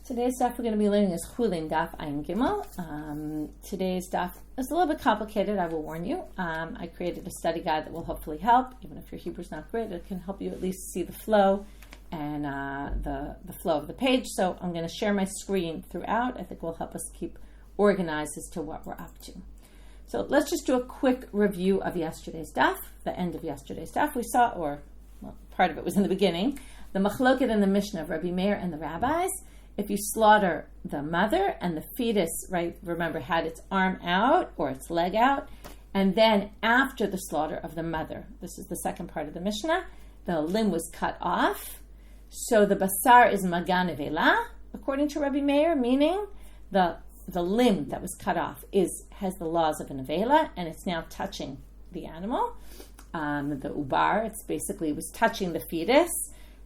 Today's daf we're going to be learning is Chullin daf Ayin Gimel. Today's daf is a little bit complicated, I will warn you. I created a study guide that will hopefully help. Even if your Hebrew's not great, it can help you at least see the flow and the flow of the page. So I'm going to share my screen throughout. I think will help us keep organized as to what we're up to. So let's just do a quick review of yesterday's daf, the end of yesterday's daf. We saw, part of it was in the beginning, the machloket and the Mishnah of Rabbi Meir and the rabbis. If you slaughter the mother and the fetus, right, remember, had its arm out or its leg out, and then after the slaughter of the mother, this is the second part of the Mishnah, the limb was cut off. So the basar is magan nevela, according to Rabbi Meir, meaning the limb that was cut off has the laws of a nevela, and it's now touching the animal, the ubar. It's basically was touching the fetus.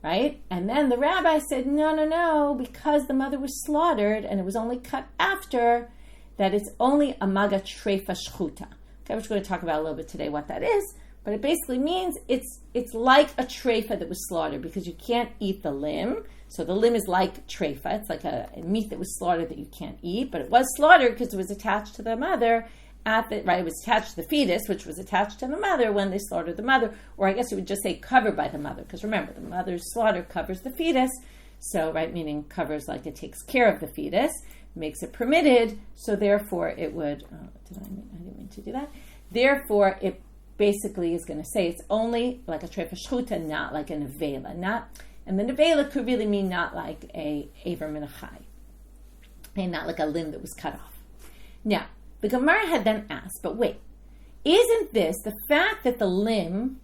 Right? And then the rabbi said, no, because the mother was slaughtered and it was only cut after, that it's only a maga treifa shchuta. Okay, we're going to talk about a little bit today what that is, but it basically means it's like a treifa that was slaughtered because you can't eat the limb. So the limb is like treifa. It's like a meat that was slaughtered that you can't eat, but it was slaughtered because it was attached to the mother. It was attached to the fetus, which was attached to the mother when they slaughtered the mother, or I guess you would just say covered by the mother, because remember, the mother's slaughter covers the fetus, so, right, meaning covers like it takes care of the fetus, makes it permitted, so therefore it would, I didn't mean to do that, therefore it basically is going to say it's only like a treifa shchuta, not like a nevela, and the nevela could really mean not like a aver min achai, and not like a limb that was cut off. Now, the Gemara had then asked, but wait, isn't this the fact that the limb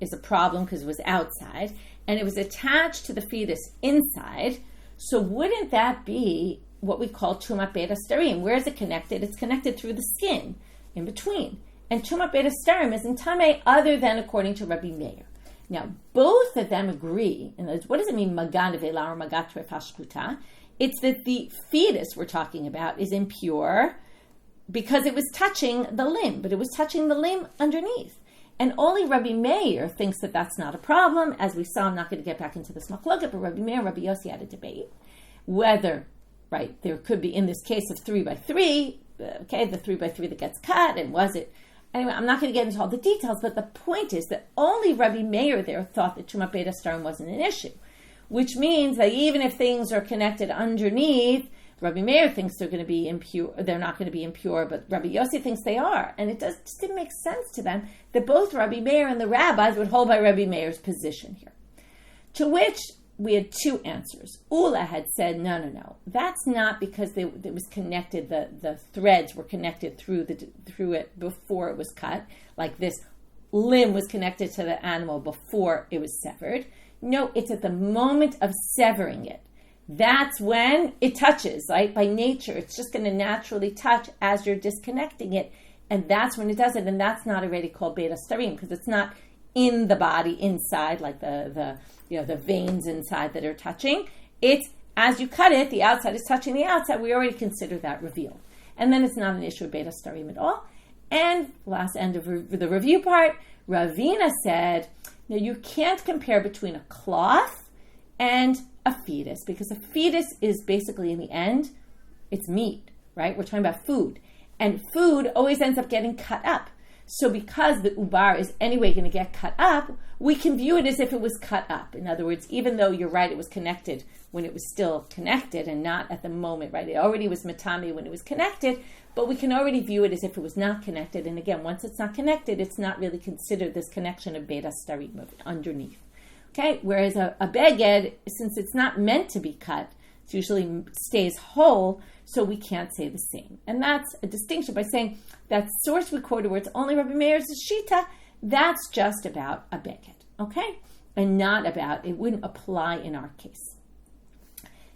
is a problem because it was outside and it was attached to the fetus inside, so wouldn't that be what we call tumat beit hastarim? Where is it connected? It's connected through the skin in between. And tumat beit hastarim is in tamei other than according to Rabbi Meir. Now, both of them agree, and what does it mean, magan nevela or magat treifa shchuta? It's that the fetus we're talking about is impure because it was touching the limb, but it was touching the limb underneath. And only Rabbi Meir thinks that that's not a problem. As we saw, I'm not going to get back into this machloket, but Rabbi Meir and Rabbi Yossi had a debate whether, right, there could be, in this case of 3x3, okay, the 3x3 that gets cut, and was it? Anyway, I'm not going to get into all the details, but the point is that only Rabbi Meir there thought that tumat beit hastarim wasn't an issue, which means that even if things are connected underneath, Rabbi Meir thinks they're going to be impure. They're not going to be impure, but Rabbi Yossi thinks they are. And it just didn't make sense to them that both Rabbi Meir and the rabbis would hold by Rabbi Meir's position here. To which we had two answers. Ula had said, no. That's not because it was connected. The threads were connected through it before it was cut. Like this limb was connected to the animal before it was severed. No, it's at the moment of severing it. That's when it touches, right? By nature, it's just going to naturally touch as you're disconnecting it, and that's when it does it. And that's not already called beit hastarim because it's not in the body inside, like the veins inside that are touching. It's as you cut it, the outside is touching the outside. We already consider that revealed, and then it's not an issue of beit hastarim at all. And last end of the review part, Ravina said, now you can't compare between a cloth and a fetus, because a fetus is basically, in the end, it's meat, right? We're talking about food. And food always ends up getting cut up. So because the ubar is anyway going to get cut up, we can view it as if it was cut up. In other words, even though you're right, it was connected when it was still connected and not at the moment, right? It already was matami when it was connected, but we can already view it as if it was not connected. And again, once it's not connected, it's not really considered this connection of beit hastarim underneath. Okay, whereas a beged, since it's not meant to be cut, it usually stays whole, so we can't say the same. And that's a distinction by saying that source we quoted where it's only Rabbi Meir's shita, that's just about a beged, okay? And not about, it wouldn't apply in our case.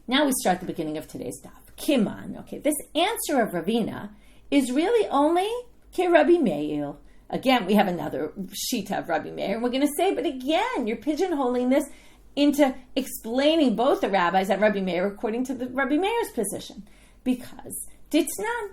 Now we start the beginning of today's daf. Kiman, okay, this answer of Ravina is really only ke Rabbi Meir. Again, we have another shita of Rabbi Meir, and we're going to say, but again, you're pigeonholing this into explaining both the rabbis and Rabbi Meir according to the Rabbi Meir's position. Because, Ditznan,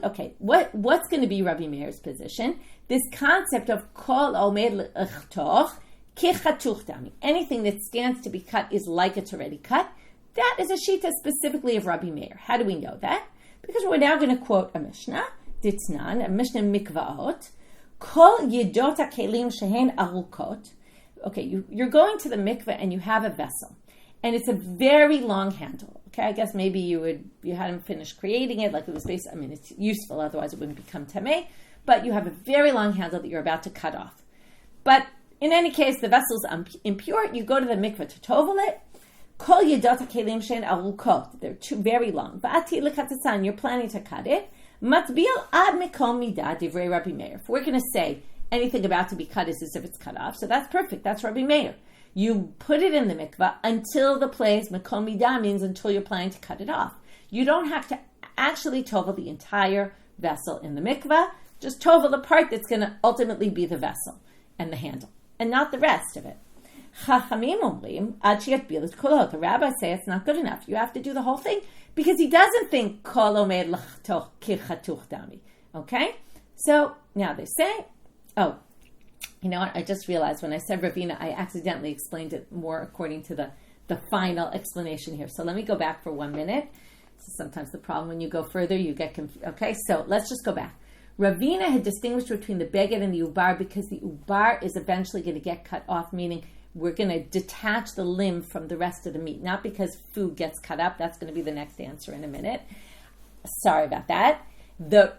okay, what's going to be Rabbi Meir's position? This concept of kol omed l'echtoch ki chatuch dami. Anything that stands to be cut is like it's already cut. That is a shita specifically of Rabbi Meir. How do we know that? Because we're now going to quote a Mishnah, Ditznan, a Mishnah Mikvaot, Kol Yidot HaKelim Shehen Arukot. Okay, you're going to the mikveh and you have a vessel, and it's a very long handle. Okay, I guess maybe you hadn't finished creating it, like it was based. I mean, it's useful, otherwise it wouldn't become tamei. But you have a very long handle that you're about to cut off. But in any case, the vessel's impure. You go to the mikveh to tovel it. Kol Yidot HaKelim Shehen Arukot. They're very long. Va'ati l'chatzan. You're planning to cut it. Matbil ad mikom midah divrei Rabbi Meir. If we're going to say anything about to be cut is as if it's cut off, so that's perfect. That's Rabbi Meir. You put it in the mikvah until the place, mikom midah means until you're planning to cut it off. You don't have to actually tovel the entire vessel in the mikvah. Just tovel the part that's going to ultimately be the vessel and the handle, and not the rest of it. Chachamim omrim ad sheyatbil et kolo. The rabbis say it's not good enough. You have to do the whole thing because he doesn't think kol omed l'chatoch kichatuch dami. Okay, so now they say, oh, you know what? I just realized when I said Ravina, I accidentally explained it more according to the final explanation here. So let me go back for 1 minute. This is sometimes the problem when you go further, you get confused. Okay, so let's just go back. Ravina had distinguished between the beged and the ubar because the ubar is eventually going to get cut off, meaning we're going to detach the limb from the rest of the meat, not because food gets cut up. That's going to be the next answer in a minute. Sorry about that. The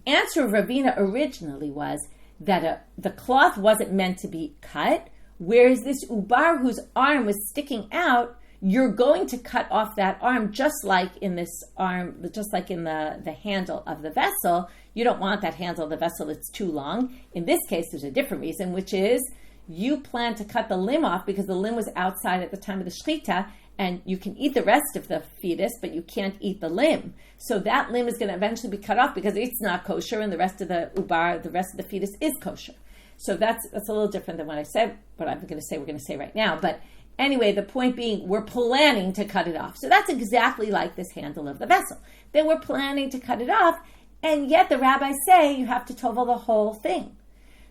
answer of Ravina originally was that the cloth wasn't meant to be cut, whereas this ubar whose arm was sticking out, you're going to cut off that arm just like in this arm, just like in the handle of the vessel. You don't want that handle of the vessel, it's too long. In this case, there's a different reason, which is you plan to cut the limb off because the limb was outside at the time of the shechita, and you can eat the rest of the fetus, but you can't eat the limb. So that limb is going to eventually be cut off because it's not kosher, and the rest of the ubar, the rest of the fetus is kosher. So that's a little different than what I said, what I'm going to say, we're going to say right now. But anyway, the point being, we're planning to cut it off. So that's exactly like this handle of the vessel. Then we're planning to cut it off, and yet the rabbis say you have to tovel the whole thing.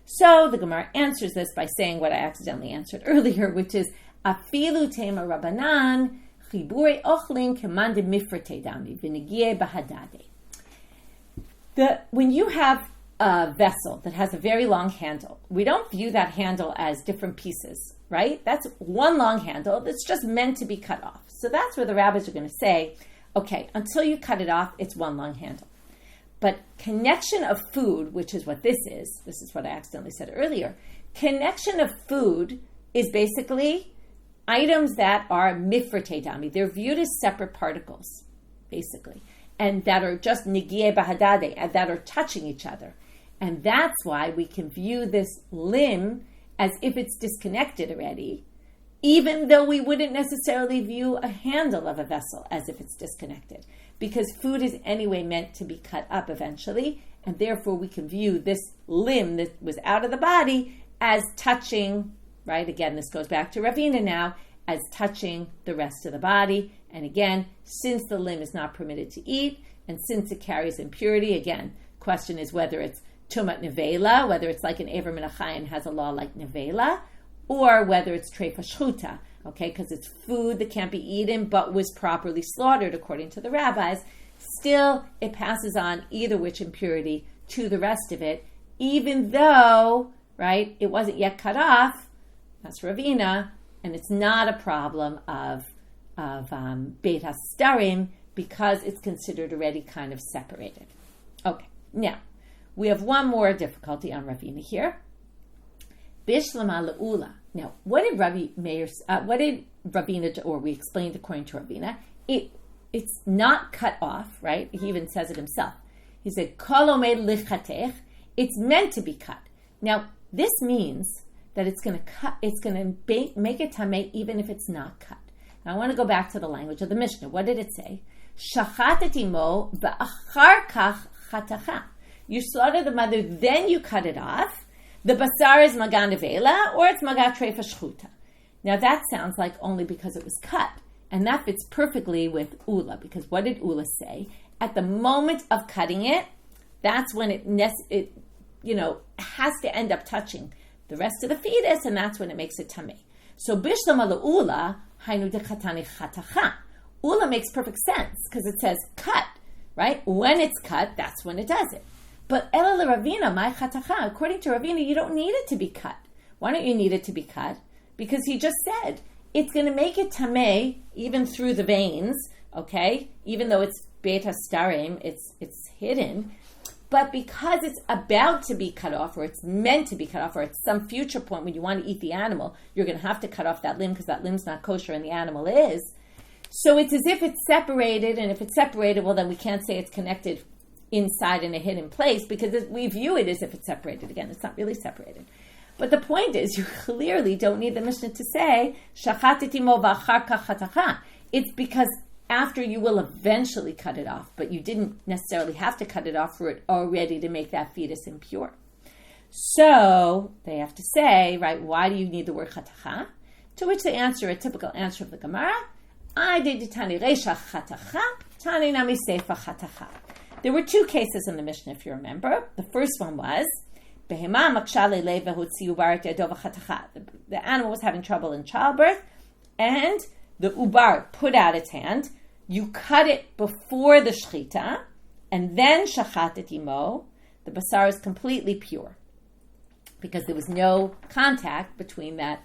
So the Gemara answers this by saying what I accidentally answered earlier, which is afilu tema rabanan chibure ochlin kemande mifrate dami v'negie bahadade. When you have a vessel that has a very long handle, we don't view that handle as different pieces, right? That's one long handle that's just meant to be cut off. So that's where the rabbis are going to say, okay, until you cut it off, it's one long handle. But connection of food, which is what this is what I accidentally said earlier, connection of food is basically items that are mifrate dami. They're viewed as separate particles, basically, and that are just nigie bahadade, and that are touching each other. And that's why we can view this limb as if it's disconnected already, even though we wouldn't necessarily view a handle of a vessel as if it's disconnected, because food is anyway meant to be cut up eventually, and therefore we can view this limb that was out of the body as touching, right? Again, this goes back to Ravina now, as touching the rest of the body. And again, since the limb is not permitted to eat, and since it carries impurity, again, question is whether it's tumat nevela, whether it's like an Ever Menachai has a law like nevela, or whether it's treifa shchuta, okay, because it's food that can't be eaten but was properly slaughtered according to the rabbis. Still, it passes on either which impurity to the rest of it, even though, right, it wasn't yet cut off. That's Ravina, and it's not a problem of Beit HaStarim because it's considered already kind of separated. Okay, now we have one more difficulty on Ravina here. Bishlama le'ula. Now, what did Ravina, or we explained according to Ravina, it's not cut off, right? He even says it himself. He said, Kol omed lichatech, it's meant to be cut. Now, this means that it's going to cut, it's going to make it tamei even if it's not cut. Now, I want to go back to the language of the Mishnah. What did it say? Shachateti mo v'achar kach chatacha. You slaughter the mother, then you cut it off. The basar is magan nevela, or it's magat treifa shchuta. Now that sounds like only because it was cut, and that fits perfectly with ula, because what did ula say? At the moment of cutting it, that's when it has to end up touching the rest of the fetus, and that's when it makes it tamei. So bishlama leula hainu dechatani chatacha, Ula makes perfect sense because it says cut, right? When it's cut, that's when it does it. But Ela Ravina, my chatacha, according to Ravina, you don't need it to be cut. Why don't you need it to be cut? Because he just said it's going to make it tameh even through the veins, okay? Even though it's beit hastarim, it's hidden. But because it's about to be cut off, or it's meant to be cut off, or at some future point when you want to eat the animal, you're going to have to cut off that limb because that limb's not kosher and the animal is. So it's as if it's separated, and if it's separated, well, then we can't say it's connected inside in a hidden place because we view it as if it's separated. Again, it's not really separated. But the point is, you clearly don't need the Mishnah to say, Shachatiti mo v'achar kach chatacha. It's because after you will eventually cut it off, but you didn't necessarily have to cut it off for it already to make that fetus impure. So they have to say, right, why do you need the word chatacha? To which they answer a typical answer of the Gemara, there were two cases in the Mishnah, if you remember. The first one was, the animal was having trouble in childbirth, and the ubar put out its hand. You cut it before the shchita, and then shachatet imo. The basar is completely pure because there was no contact between that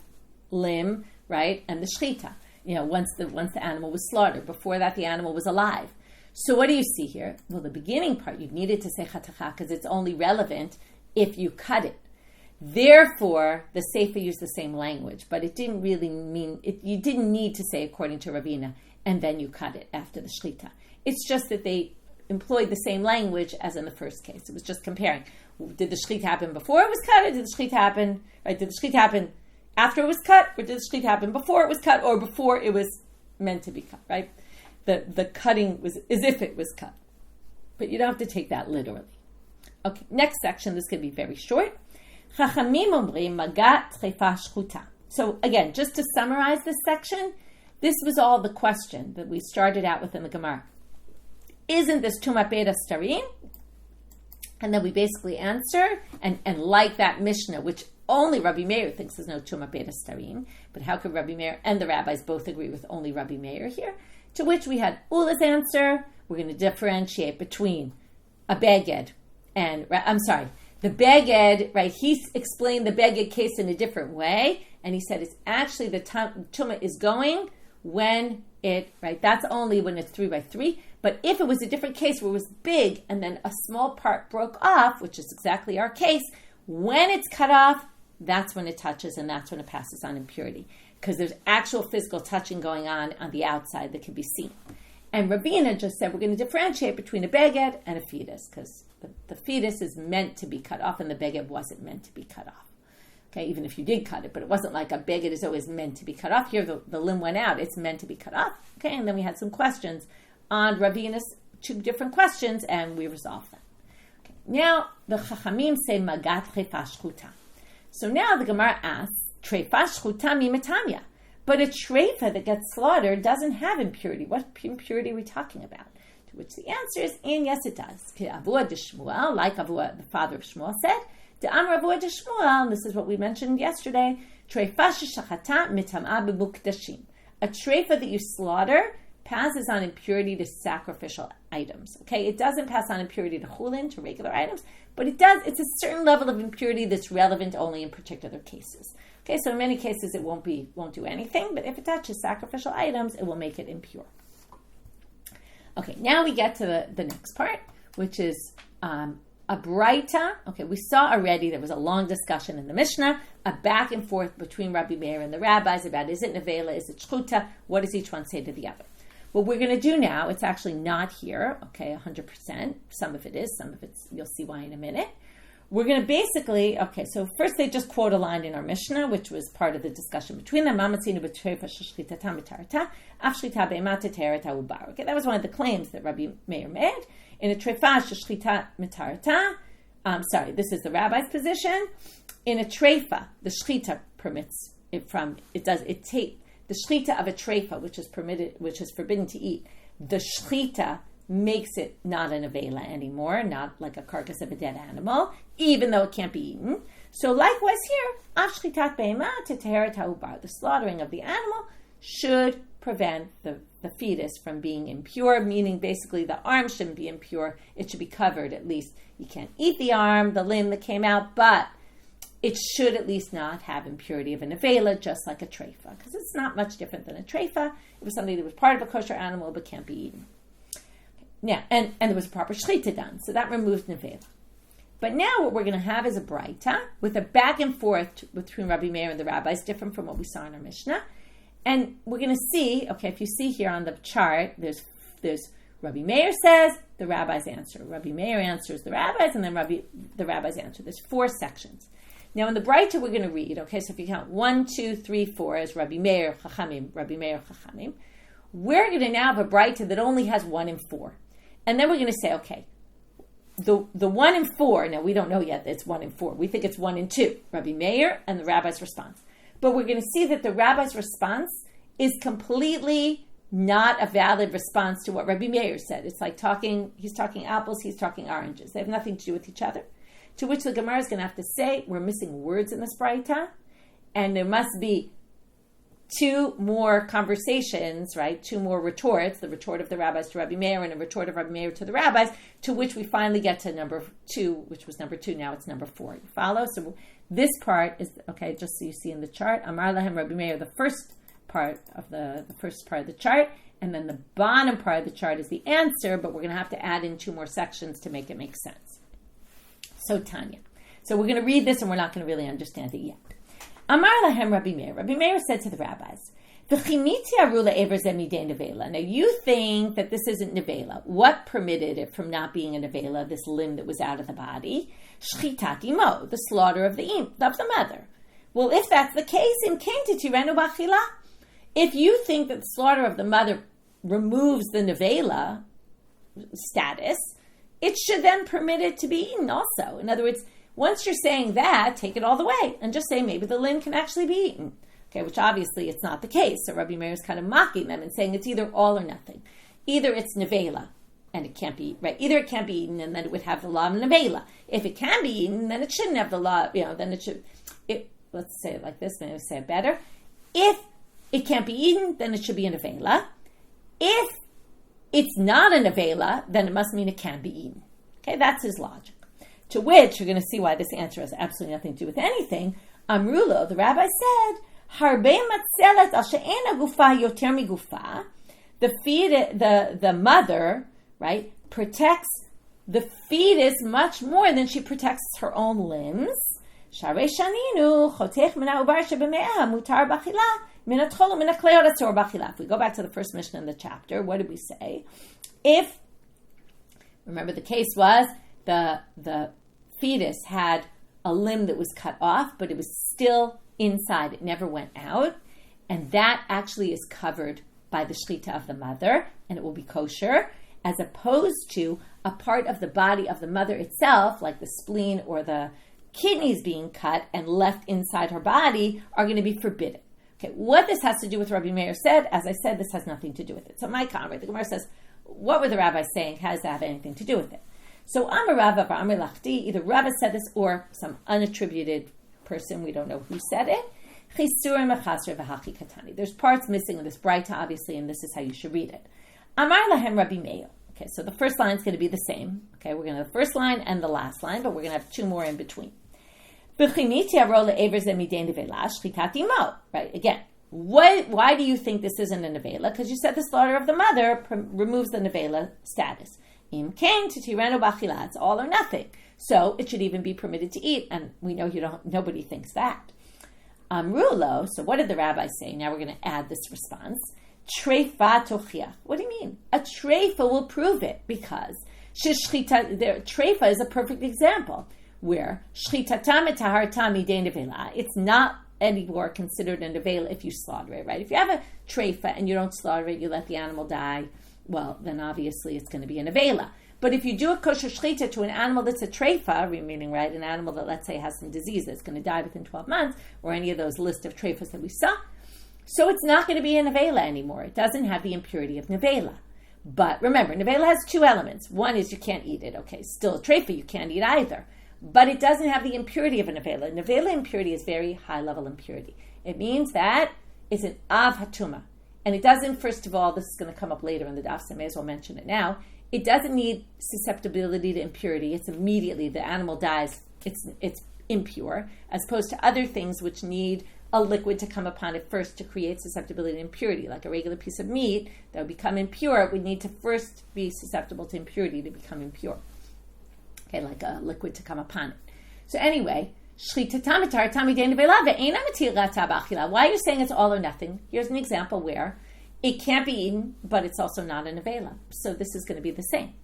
limb, right, and the shchita. Once the animal was slaughtered. Before that, the animal was alive. So what do you see here? Well, the beginning part, you needed to say chatacha because it's only relevant if you cut it. Therefore, the Sefer used the same language, but it didn't really mean, you didn't need to say according to Ravina, and then you cut it after the shchita. It's just that they employed the same language as in the first case. It was just comparing. Did the shchita happen before it was cut, or did the shchita happen, right? Did the shchita happen after it was cut, or did the shchita happen before it was cut, or before it was meant to be cut, right? The cutting was as if it was cut. But you don't have to take that literally. Okay, next section, this is going to be very short. Chachamim omrim magat trefa shchuta. So again, just to summarize this section, this was all the question that we started out with in the Gemara. Isn't this tumat beit hastarim? And then we basically answer, and like that Mishnah, which only Rabbi Meir thinks there's no tumat beit hastarim, but how could Rabbi Meir and the rabbis both agree with only Rabbi Meir here? To which we had Ula's answer. We're going to differentiate between a beged and, the beged, right? He explained the beged case in a different way, and he said it's actually the tumah is going when it, right? That's only when it's 3x3. But if it was a different case where it was big and then a small part broke off, which is exactly our case, when it's cut off, that's when it touches and that's when it passes on impurity. Because there's actual physical touching going on the outside that can be seen. And Ravina just said we're going to differentiate between a beged and a fetus because the fetus is meant to be cut off and the beged wasn't meant to be cut off. Okay, even if you did cut it, but it wasn't like a beged is always meant to be cut off. Here the limb went out, it's meant to be cut off. Okay, and then we had some questions on Ravina's two different questions and we resolved them. Okay, now the Chachamim say magat trefa shchuta. So now the Gemara asks, trefa shchuta mimatamya. But a treifa that gets slaughtered doesn't have impurity. What impurity are we talking about? To which the answer is, and yes it does. Avua de Shmuel, like Avua, the father of Shmuel, said, de Amar Avua de Shmuel, and this is what we mentioned yesterday, treifa sheshachata mitam'a b'mukdashim. A treifa that you slaughter passes on impurity to sacrificial items. Okay, it doesn't pass on impurity to Chullin, to regular items, but it does. It's a certain level of impurity that's relevant only in particular cases. Okay, so in many cases it won't do anything, but if it touches sacrificial items, it will make it impure. Okay, now we get to the next part, which is a braita. Okay, we saw already there was a long discussion in the Mishnah, a back and forth between Rabbi Meir and the rabbis about is it nevela, is it shchuta, what does each one say to the other? What we're going to do now, it's actually not here, okay, 100%. Some of it is, some of it's, you'll see why in a minute. We're going to basically, okay, so first they just quote a line in our Mishnah, which was part of the discussion between them. Okay, that was one of the claims that Rabbi Meir made. In a treifa shechita mitarata, this is the rabbi's position. In a treifa, the shechita permits it from, the shechita of a treifa, which is forbidden to eat, the shechita makes it not an avela anymore, not like a carcass of a dead animal, even though it can't be eaten. So likewise here, the slaughtering of the animal should prevent the the fetus from being impure, meaning basically the arm shouldn't be impure. It should be covered at least. You can't eat the arm, the limb that came out, but it should at least not have impurity of a nevela, just like a treifa, because it's not much different than a treifa. It was something that was part of a kosher animal but can't be eaten. Yeah, and there was a proper shchita done, so that removes nevela. But now what we're going to have is a braita with a back and forth between Rabbi Meir and the rabbis, different from what we saw in our Mishnah. And we're going to see, okay, if you see here on the chart, there's Rabbi Meir says, the rabbis answer. Rabbi Meir answers the rabbis, and then the rabbis answer. There's 4 sections. Now in the braita we're going to read, okay, so if you count 1, 2, 3, 4 as Rabbi Meir, Chachamim, Rabbi Meir, Chachamim, we're going to now have a braita that only has 1 and 4. And then we're going to say, okay, the 1 and 4, now we don't know yet that it's 1 and 4. We think it's 1 and 2, Rabbi Meir and the rabbi's response. But we're going to see that the rabbi's response is completely not a valid response to what Rabbi Meir said. It's like he's talking apples, he's talking oranges. They have nothing to do with each other. To which the Gemara is going to have to say, we're missing words in this braita, and there must be 2 more conversations, right? 2 more retorts, the retort of the rabbis to Rabbi Meir and a retort of Rabbi Meir to the rabbis, to which we finally get to number 2, which was number 2, now it's number 4. You follow? So this part is, okay, just so you see in the chart, Amar Lahem Rabbi Meir, the first part of the chart, and then the bottom part of the chart is the answer, but we're going to have to add in 2 more sections to make it make sense. So Tanya. So we're going to read this and we're not going to really understand it yet. Amar lahem Rabbi Meir. Rabbi Meir said to the rabbis, now you think that this isn't nevela. What permitted it from not being a nevela, this limb that was out of the body? Shchitat imo, the slaughter of the mother. Well, if that's the case, im came to tirenu b'achila. If you think that the slaughter of the mother removes the nevela status, it should then permit it to be eaten also. In other words, once you're saying that, take it all the way and just say maybe the limb can actually be eaten. Okay, which obviously it's not the case. So Rabbi Meir is kind of mocking them and saying it's either all or nothing. Either it's nevela and it can't be eaten, right? Either it can't be eaten and then it would have the law of nevela. If it can be eaten, then it shouldn't have the law, then it should. Let's say it like this, maybe say it better. If it can't be eaten, then it should be a nevela. If it's not a nevela, then it must mean it can be eaten. Okay, that's his logic. To which you're going to see why this answer has absolutely nothing to do with anything. Amrulo, the rabbi said, Harbe matzelet al she'ena gufa yoter migufa. The mother, right, protects the fetus much more than she protects her own limbs. Sharei shaninu chotech mina ubar shebemeha mutar b'achila. If we go back to the first Mishnah in the chapter, what did we say? Remember the case was the fetus had a limb that was cut off, but it was still inside. It never went out. And that actually is covered by the shchita of the mother, and it will be kosher, as opposed to a part of the body of the mother itself, like the spleen or the kidneys being cut and left inside her body, are going to be forbidden. Okay, what this has to do with Rabbi Meir said, as I said, this has nothing to do with it. So my comment, the Gemara says, what were the rabbis saying? How does that have anything to do with it? So Amar Rava v'Amar Lachti, either Rava said this or some unattributed person, we don't know who said it. There's parts missing in this braita, obviously, and this is how you should read it. Amar Lahem Rabbi Meir. Okay, so the first line is going to be the same. Okay, we're going to have the first line and the last line, but we're going to have 2 more in between. Right, again, why do you think this isn't a nevela? Because you said the slaughter of the mother removes the nevela status. Im came to tirenu b'achila, it's all or nothing. So it should even be permitted to eat, and we know nobody thinks that. Amrulo, so what did the rabbi say? Now we're going to add this response. Treifa tochiach. What do you mean? A treifa will prove it, because treifa is a perfect example where shchitatam etahartam midei nevela. It's not anymore considered a nevela if you slaughter it, right? If you have a treifa and you don't slaughter it, you let the animal die, well, then obviously it's going to be a nevela. But if you do a kosher shchita to an animal that's a treifa, meaning, right, an animal that, let's say, has some disease that's going to die within 12 months, or any of those list of treifas that we saw, so it's not going to be a nevela anymore. It doesn't have the impurity of nevela. But remember, nevela has 2 elements. One is you can't eat it. Okay, still a treifa, you can't eat either. But it doesn't have the impurity of a nevela. Nevela impurity is very high-level impurity. It means that it's an av hatuma. And it doesn't, first of all, this is going to come up later in the daf, so I may as well mention it now. It doesn't need susceptibility to impurity. It's immediately, the animal dies, it's impure, as opposed to other things which need a liquid to come upon it first to create susceptibility to impurity. Like a regular piece of meat that would become impure, it would need to first be susceptible to impurity to become impure. Okay, like a liquid to come upon it. So anyway, why are you saying it's all or nothing? Here's an example where it can't be eaten, but it's also not an avela. So this is going to be the same.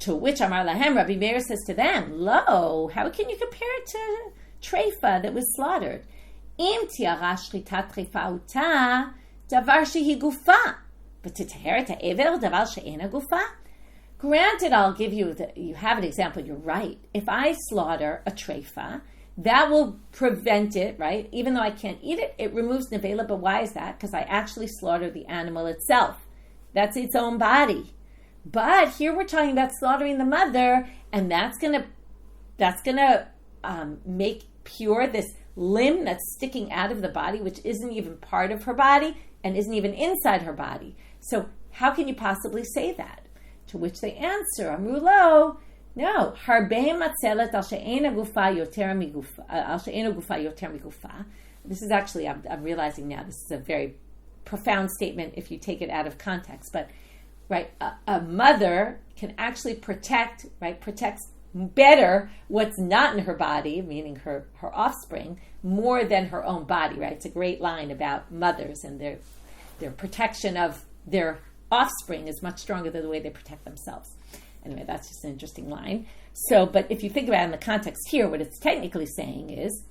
To which Amar Lahem, Rabbi Meir says to them, Lo, how can you compare it to treifa that was slaughtered? Im tiara shritat treifa uta, davar shehi gufa. But to teher ha'evel, davar she'ena gufa? Granted, I'll give you, you have an example, you're right. If I slaughter a treifa, that will prevent it, right? Even though I can't eat it, it removes nevela. But why is that? Because I actually slaughter the animal itself. That's its own body. But here we're talking about slaughtering the mother, and that's gonna make pure this limb that's sticking out of the body, which isn't even part of her body and isn't even inside her body. So how can you possibly say that? To which they answer, Amru lo, no. This is actually, I'm realizing now, this is a very profound statement if you take it out of context. But, right, a mother can actually protects better what's not in her body, meaning her offspring, more than her own body, right? It's a great line about mothers and their protection of their offspring is much stronger than the way they protect themselves. Anyway, that's just an interesting line. So, but if you think about it in the context here, what it's technically saying is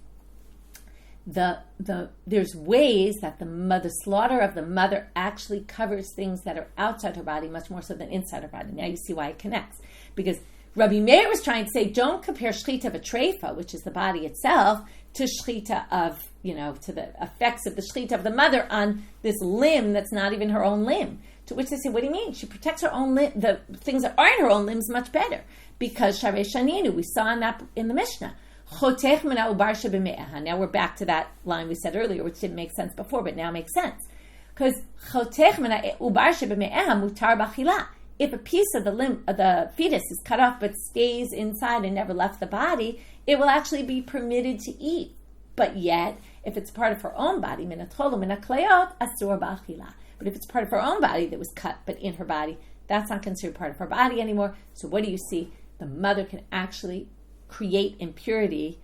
there's ways that the slaughter of the mother actually covers things that are outside her body much more so than inside her body. Now you see why it connects. Because Rabbi Meir was trying to say, don't compare shchita of a treifa, which is the body itself, to shchita of, to the effects of the shchita of the mother on this limb that's not even her own limb. To which they say, what do you mean? She protects her own limb, the things that aren't her own limbs much better. Because Sharei Shaninu, we saw in the Mishnah. Now we're back to that line we said earlier, which didn't make sense before, but now makes sense. Because if a piece of the limb of the fetus is cut off but stays inside and never left the body, it will actually be permitted to eat. But yet, if it's part of her own body, but if it's part of her own body that was cut but in her body, that's not considered part of her body anymore. So what do you see? The mother can actually prevent impurity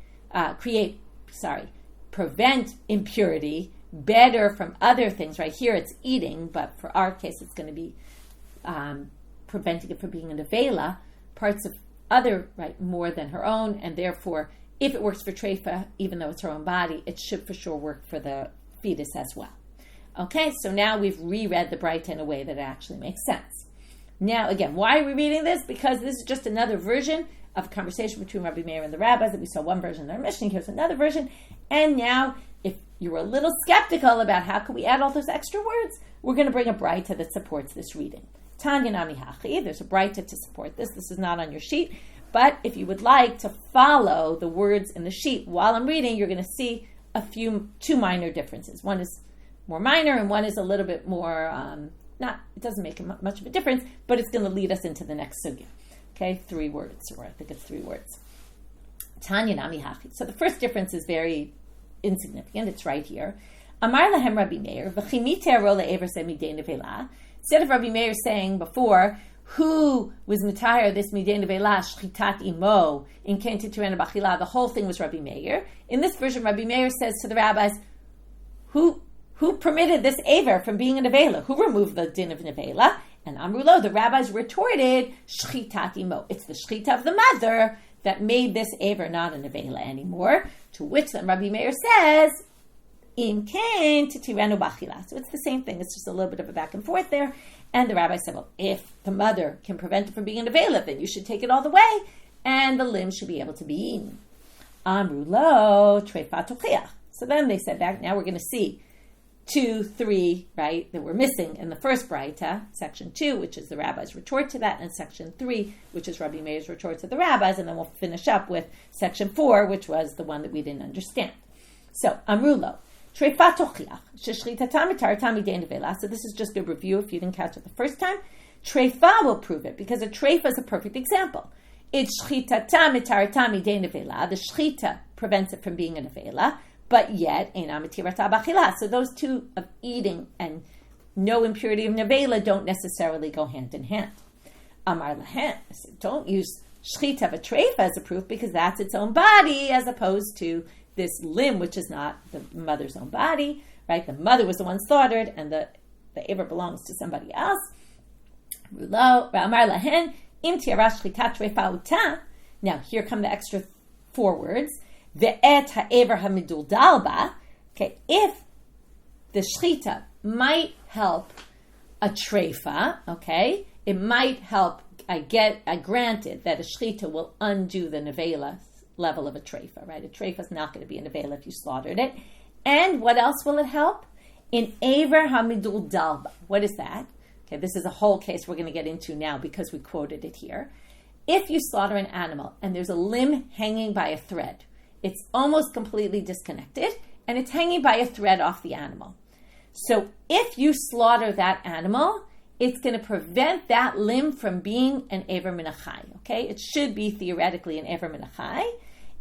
better from other things. Right here it's eating, but for our case it's going to be preventing it from being an avela, parts of other, right, more than her own, and therefore if it works for treifa, even though it's her own body, it should for sure work for the fetus as well. Okay, so now we've reread the Braita in a way that it actually makes sense. Now, again, why are we reading this? Because this is just another version of a conversation between Rabbi Meir and the rabbis. That we saw one version in our Mishnah, here's another version. And now, if you were a little skeptical about how could we add all those extra words, we're going to bring a Braita that supports this reading. Tanya Nami Hachi, there's a Braita to support this. This is not on your sheet. But if you would like to follow the words in the sheet while I'm reading, you're going to see two minor differences. One is more minor, and one is a little bit more, it doesn't make much of a difference, but it's going to lead us into the next sugya. Okay, 3 words, or I think it's 3 words. Tanya Nami Hachi. So the first difference is very insignificant. It's right here. Amar lahem Rabbi Meir, v'chimite ro le'ever se midei nevela. Instead of Rabbi Meir saying before, who was mitayar this midei nevela shchitat imo in ken titirena b'achila, the whole thing was Rabbi Meir. In this version, Rabbi Meir says to the rabbis, who permitted this aver from being a nevela? Who removed the din of nevela? And Amrulo, the rabbis retorted, shchitat imo. It's the shchita of the mother that made this aver not a nevela anymore. To which then Rabbi Meir says, im ken titirenu b'achila. So it's the same thing. It's just a little bit of a back and forth there. And the rabbi said, well, if the mother can prevent it from being a nevela, then you should take it all the way, and the limb should be able to be eaten. Amrulo treifa tochiach. So then they said back, now we're going to see 2, 3, right, that we're missing in the first Braita, section 2, which is the rabbi's retort to that, and section 3, which is Rabbi Meir's retort to the rabbis, and then we'll finish up with section 4, which was the one that we didn't understand. So, Amrulo, Treifa tochiach sheshchitata mitarata midei nevela. So this is just a review if you didn't catch it the first time. Treifa will prove it because a treifa is a perfect example. It's shchitata mitarata midei nevela. The shchita prevents it from being a nevela, but yet eina mitirata b'achila. So those two of eating and no impurity of nevela don't necessarily go hand in hand. Amar lahen, don't use shchita of a treifa as a proof because that's its own body as opposed to this limb, which is not the mother's own body, right? The mother was the one slaughtered and the aver belongs to somebody else. Now here come the extra 4 words. Ve'et ha'ever hamidul ba. Okay, if the shchita might help a treifa, okay, it might help. I granted that a shchita will undo the nevela level of a treifa, right? A treifa is not going to be a nevela if you slaughtered it. And what else will it help? In aver hamidul dalba. What is that? Okay, this is a whole case we're going to get into now because we quoted it here. If you slaughter an animal and there's a limb hanging by a thread, it's almost completely disconnected and it's hanging by a thread off the animal. So if you slaughter that animal, it's going to prevent that limb from being an aver min achai. Okay, it should be theoretically an aver min achai.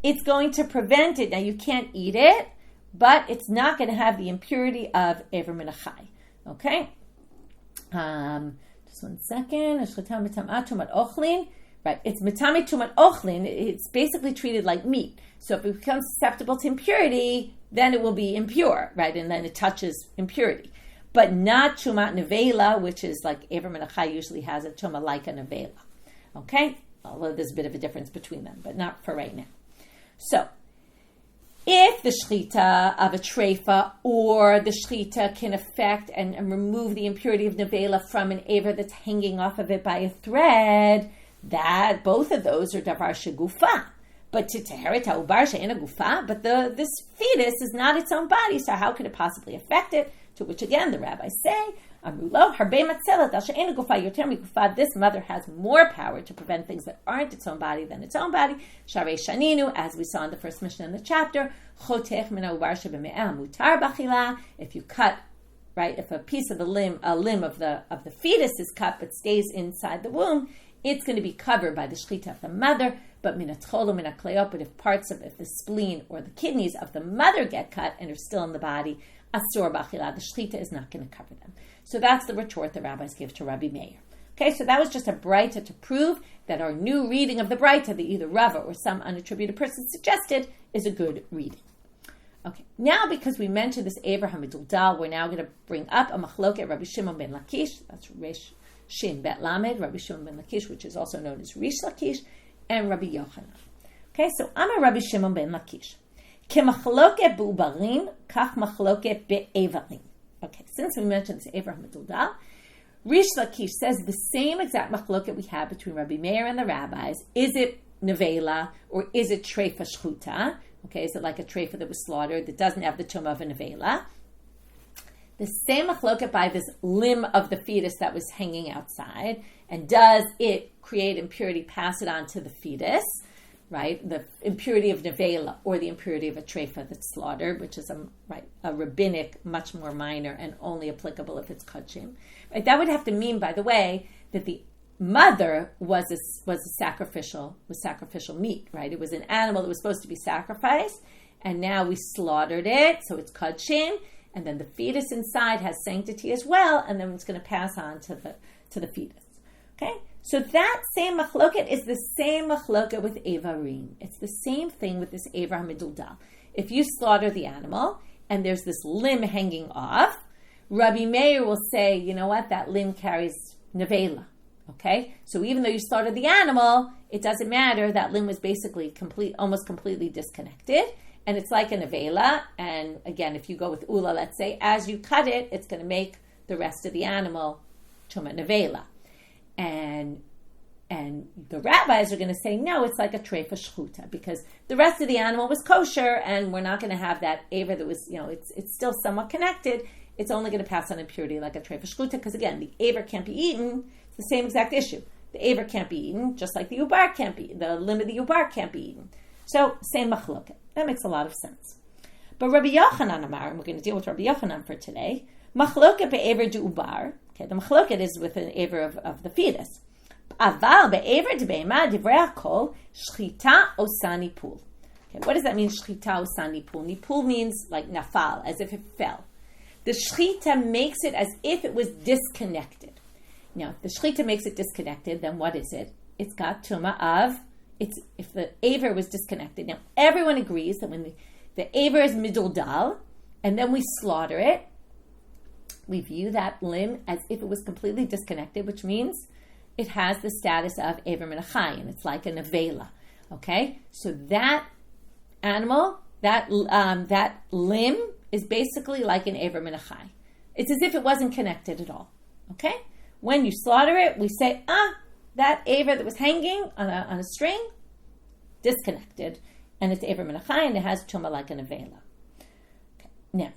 It's going to prevent it. Now you can't eat it, but it's not going to have the impurity of aver min achai. Okay, just 1 second. Right, it's mitami tumat ochlin. It's basically treated like meat. So if it becomes susceptible to impurity, then it will be impure, right? And then it touches impurity. But not tumat nevela, which is like aver min achai usually has a tuma like a nevela. Okay? Although there's a bit of a difference between them, but not for right now. So, if the shchita of a treifa or the shchita can affect and remove the impurity of nevela from an aver that's hanging off of it by a thread, that both of those are davar shegufa. But to teheret ha'ubar she'ena gufa, but this fetus is not its own body, so how could it possibly affect it? To which again the rabbis say, Amrulo, harbe matzelet al she'ena gufa yoter migufa. This mother has more power to prevent things that aren't its own body than its own body. Sharei shaninu, as we saw in the first mission in the chapter, chotech min ha'ubar shebeme'ah mutar b'achila. If you cut, right, if a piece of a limb of the fetus is cut but stays inside the womb, it's going to be covered by the shchita of the mother, but if parts of it, the spleen or the kidneys of the mother get cut and are still in the body, asur b'achila, the shchita is not going to cover them. So that's the retort the rabbis give to Rabbi Meir. Okay, so that was just a braita to prove that our new reading of the braita, that either Rava or some unattributed person suggested, is a good reading. Okay, now because we mentioned this aver hamidul dal, we're now going to bring up a machloket Rabbi Shimon ben Lakish, that's Resh Shin Bet Lamed, Rabbi Shimon ben Lakish, which is also known as Rish Lakish, and Rabbi Yochanan. Okay, so I'm a Rabbi Shimon ben Lakish. Kemachloket b'ubarim, kach machloket be'evarim. Okay, since we mentioned this aver hamidul dal, Rish Lakish says the same exact machloket we have between Rabbi Meir and the rabbis. Is it nevela or is it treifa shchuta? Okay, is it like a treifa that was slaughtered that doesn't have the tumah of a nevela? The same machloket by this limb of the fetus that was hanging outside, and does it create impurity, pass it on to the fetus, right? The impurity of nevela or the impurity of a treifa that's slaughtered, which is a rabbinic, much more minor and only applicable if it's kachim. Right? That would have to mean, by the way, that the mother was sacrificial meat, right? It was an animal that was supposed to be sacrificed, and now we slaughtered it, so it's kachim. And then the fetus inside has sanctity as well, and then it's going to pass on to the fetus. Okay, so that same machloket is the same machloket with evarim. It's the same thing with this aver hamidul dal. If you slaughter the animal and there's this limb hanging off, Rabbi Meir will say, you know what, that limb carries nevela. Okay, so even though you slaughtered the animal, it doesn't matter. That limb was basically almost completely disconnected. And it's like a nevela. And again, if you go with ula, let's say, as you cut it, it's going to make the rest of the animal tuma nevela. And the rabbis are going to say, no, it's like a treifa shchuta, because the rest of the animal was kosher, and we're not going to have that aver that was, it's still somewhat connected. It's only going to pass on impurity like a treifa shchuta, because again, the aver can't be eaten. It's the same exact issue. The aver can't be eaten, just like the ubar can't be, the limb of the ubar can't be eaten. So, same machloket. That makes a lot of sense. But Rabbi Yochanan Amar, and we're going to deal with Rabbi Yochanan for today, machloket be'ever du'ubar. Okay, the machloket is with an aver of the fetus. Aval be'ever de'be'ema divrei hakol shchita osa nipul. Okay, what does that mean, shchita osa nipul? Nipul means like nafal, as if it fell. The shchita makes it as if it was disconnected. Now, if the shchita makes it disconnected, then what is it? It's got tuma of, if the aver was disconnected. Now, everyone agrees that when the aver is miduldal, and then we slaughter it, we view that limb as if it was completely disconnected, which means it has the status of aver min achai, and it's like a nevela. Okay? So that animal, that limb is basically like an aver min achai. It's as if it wasn't connected at all. Okay? When you slaughter it, we say, that aver that was hanging on a string, disconnected, and it's aver min achai, and it has tuma like an nevela. Okay. Now,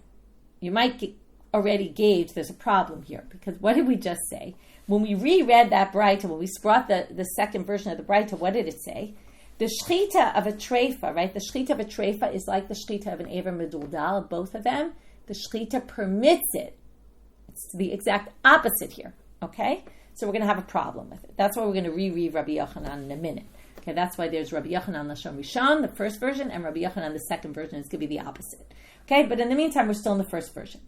you might already gauge there's a problem here, because what did we just say? When we reread that Braita, when we brought the second version of the Braita, what did it say? The shchita of a treifa, right? The shchita of a treifa is like the shchita of an aver meduldal, both of them. The shchita permits it. It's the exact opposite here, okay? So we're going to have a problem with it. That's why we're going to reread Rabbi Yochanan in a minute. Okay, that's why there's Rabbi Yochanan Lashon Rishon, the first version, and Rabbi Yochanan, the second version. It's going to be the opposite. Okay, but in the meantime, we're still in the first version.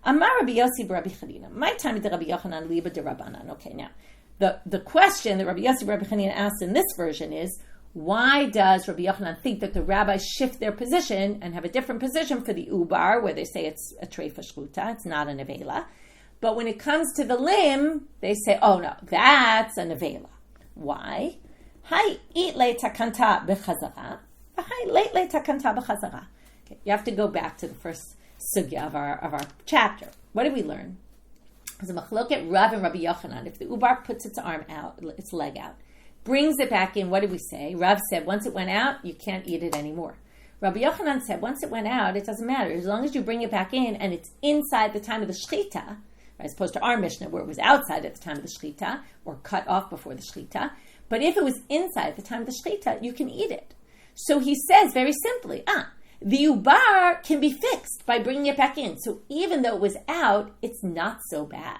Amar Rabbi Yossi Rabbi Chanina. My time is Rabbi Yochanan liba de Rabbanan. Okay, now the question that Rabbi Yossi Rabbi Chanina asked in this version is, why does Rabbi Yochanan think that the rabbis shift their position and have a different position for the ubar, where they say it's a treifa shchuta, it's not a nevela, but when it comes to the limb, they say, oh no, that's a nevela. Why? Hai it le takanta bechazara. Hai late le takanta bechazara. Okay, you have to go back to the first sugya of our chapter. What did we learn? There's a machloket Rav and Rabbi Yochanan. If the ubar puts its arm out, its leg out, brings it back in, what did we say? Rav said, once it went out, you can't eat it anymore. Rabbi Yochanan said, once it went out, it doesn't matter. As long as you bring it back in and it's inside the time of the shechita, as opposed to our Mishnah where it was outside at the time of the shechita or cut off before the shechita. But if it was inside at the time of the shechita, you can eat it. So he says very simply, the ubar can be fixed by bringing it back in. So even though it was out, it's not so bad.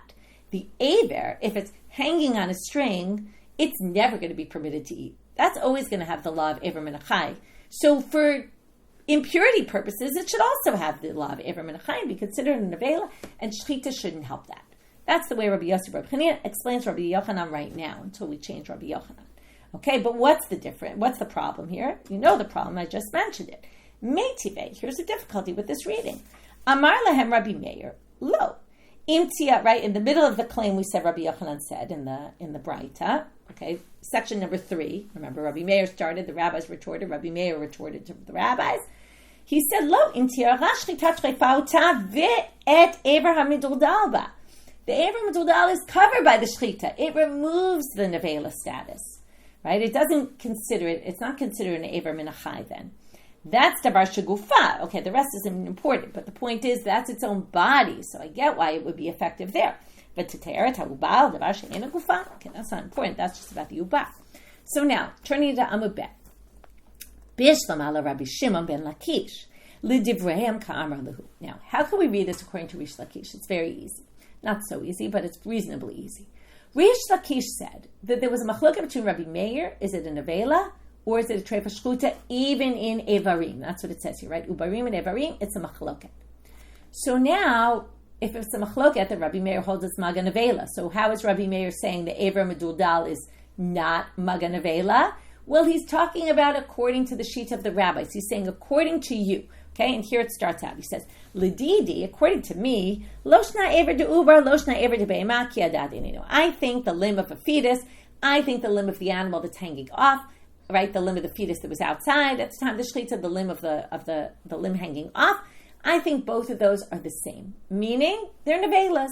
The aver, if it's hanging on a string, it's never going to be permitted to eat. That's always going to have the law of aver min achai. So for impurity purposes, it should also have the law of aver min achai and be considered a nevela, and shechita shouldn't help that. That's the way Rabbi Yossi Rabbi Chanina explains Rabbi Yochanan right now, until we change Rabbi Yochanan. Okay, but what's the problem here? You know the problem, I just mentioned it. Meitive, here's the difficulty with this reading. Amar lahem Rabbi Meir, lo. Imtia, right, in the middle of the claim we said Rabbi Yochanan said in the Braita, okay, section number 3, remember Rabbi Meir started, the rabbis retorted, Rabbi Meir retorted to the rabbis. He said, lo, imtia rashchitat shreifauta ve'et ever hamiduldal ba. The aver meduldal is covered by the shechita. It removes the nevela status, right? It doesn't consider it, it's not considered an aver min achai then. That's davar shegufa. Okay, the rest isn't important, but the point is that's its own body, so I get why it would be effective there. But to te'er et ha'ubal, davar she'ena gufa. Okay, that's not important. That's just about the ubah. So now, turning to Amud Bet. Bishlam ala Rabbi Shimon ben Lakish. L'divrayim ka'amar lehu. Now, how can we read this according to Rish Lakish? It's very easy. Not so easy, but it's reasonably easy. Rish Lakish said that there was a machloka between Rabbi Meir, is it a nevela, or is it a treifa shchuta, even in Evarim? That's what it says here, right? Ubarim and Evarim, it's a machloket. So now, if it's a machloket, then Rabbi Meir holds it's maga nevela. So how is Rabbi Meir saying the Ever Meduldal is not maga nevela? Well, he's talking about according to the sheet of the rabbis. He's saying according to you. Okay, and here it starts out. He says, Lididi, according to me, Loshna Ever de Ubar, Loshna Ever de Be'ema, Ki Adad. I think the limb of a fetus, I think the limb of the animal that's hanging off, right, the limb of the fetus that was outside at the time of the shechita, the limb of the limb hanging off. I think both of those are the same, meaning they're nevelas.